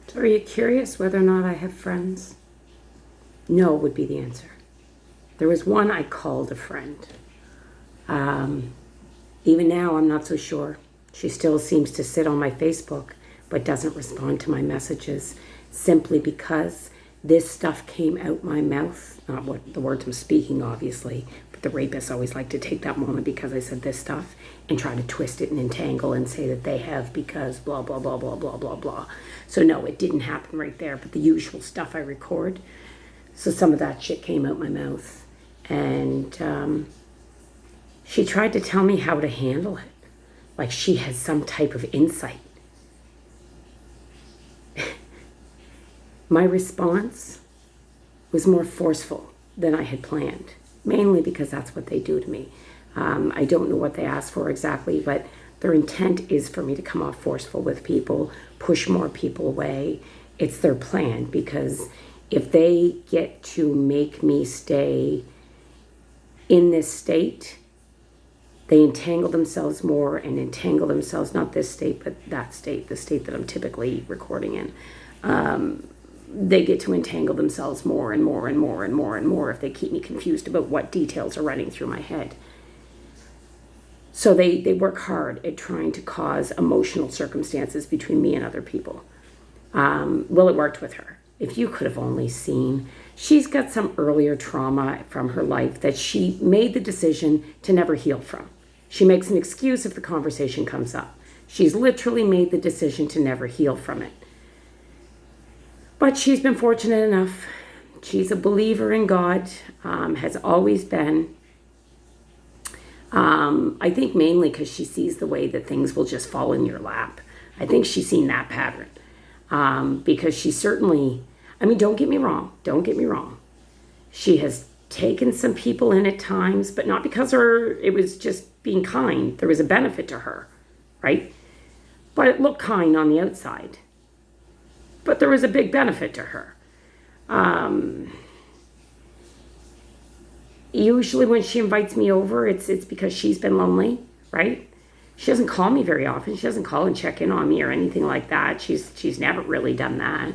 So are you curious whether or not I have friends? No would be the answer. There was one I called a friend. Even now, I'm not so sure. She still seems to sit on my Facebook, but doesn't respond to my messages simply because this stuff came out my mouth. Not what the words I'm speaking, obviously, but the rapists always like to take that moment because I said this stuff and try to twist it and entangle and say that they have because blah, blah, blah, blah, blah, blah, blah. So no, it didn't happen right there, but the usual stuff I record. So some of that shit came out my mouth. And she tried to tell me how to handle it. Like she has some type of insight. My response was more forceful than I had planned, mainly because that's what they do to me. I don't know what they ask for exactly, but their intent is for me to come off forceful with people, push more people away. It's their plan, because if they get to make me stay in this state, they entangle themselves more and entangle themselves, not this state, but that state, the state that I'm typically recording in. They get to entangle themselves more and more and more and more and more if they keep me confused about what details are running through my head. So they work hard at trying to cause emotional circumstances between me and other people. Well, it worked with her. If you could have only seen, she's got some earlier trauma from her life that she made the decision to never heal from. She makes an excuse if the conversation comes up. She's literally made the decision to never heal from it. But she's been fortunate enough. She's a believer in God, has always been. I think mainly because she sees the way that things will just fall in your lap. I think she's seen that pattern. Because she certainly, don't get me wrong. She has taken some people in at times, but not because it was just being kind. There was a benefit to her, right? But it looked kind on the outside. But there was a big benefit to her. Usually when she invites me over, it's because she's been lonely, right? She doesn't call me very often. She doesn't call and check in on me or anything like that. She's never really done that.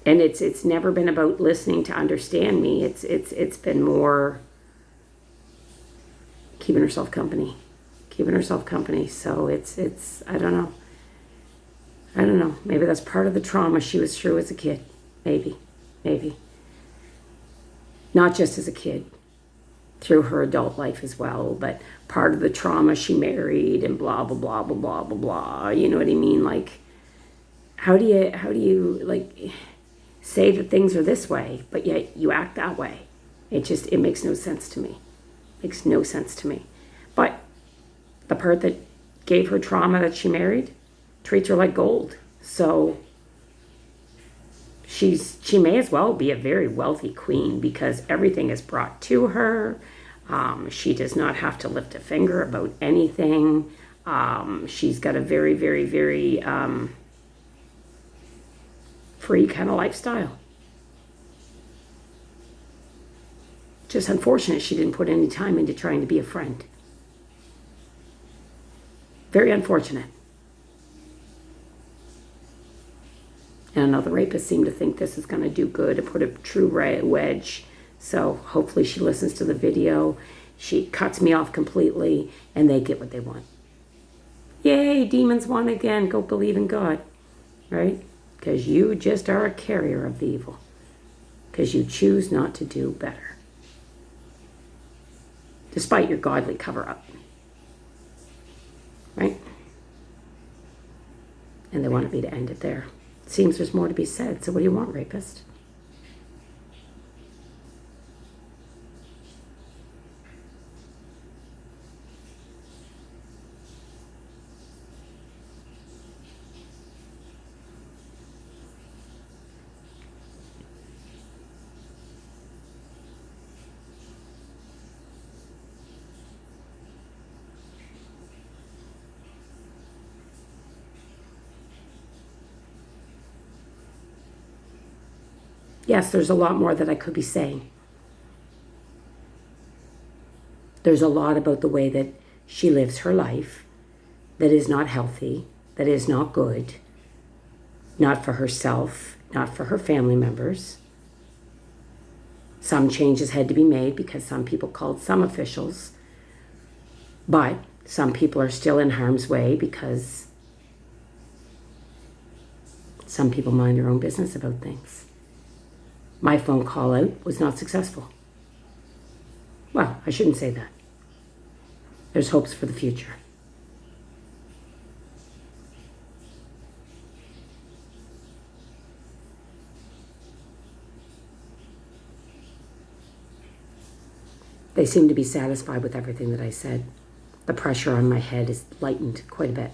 And it's never been about listening to understand me. It's been more keeping herself company. So it's I don't know. Maybe that's part of the trauma she was through as a kid. Maybe. Not just as a kid, through her adult life as well, but part of the trauma she married and blah, blah, blah, blah, blah, blah, blah. You know what I mean? Like, how do you like say that things are this way, but yet you act that way? It makes no sense to me. But the part that gave her trauma that she married treats her like gold. So she may as well be a very wealthy queen because everything is brought to her. She does not have to lift a finger about anything. She's got a very, very, very free kind of lifestyle. Just unfortunate she didn't put any time into trying to be a friend. Very unfortunate. And another rapist seemed to think this is going to do good and put a true wedge. So hopefully she listens to the video. She cuts me off completely and they get what they want. Yay, demons won again. Go believe in God, right? Because you just are a carrier of the evil. Because you choose not to do better. Despite your godly cover-up. Right? And they wanted me to end it there. It seems there's more to be said. So what do you want, rapist? Yes, there's a lot more that I could be saying. There's a lot about the way that she lives her life that is not healthy, that is not good, not for herself, not for her family members. Some changes had to be made because some people called some officials, but some people are still in harm's way because some people mind their own business about things. My phone call out was not successful. Well, I shouldn't say that. There's hopes for the future. They seem to be satisfied with everything that I said. The pressure on my head is lightened quite a bit.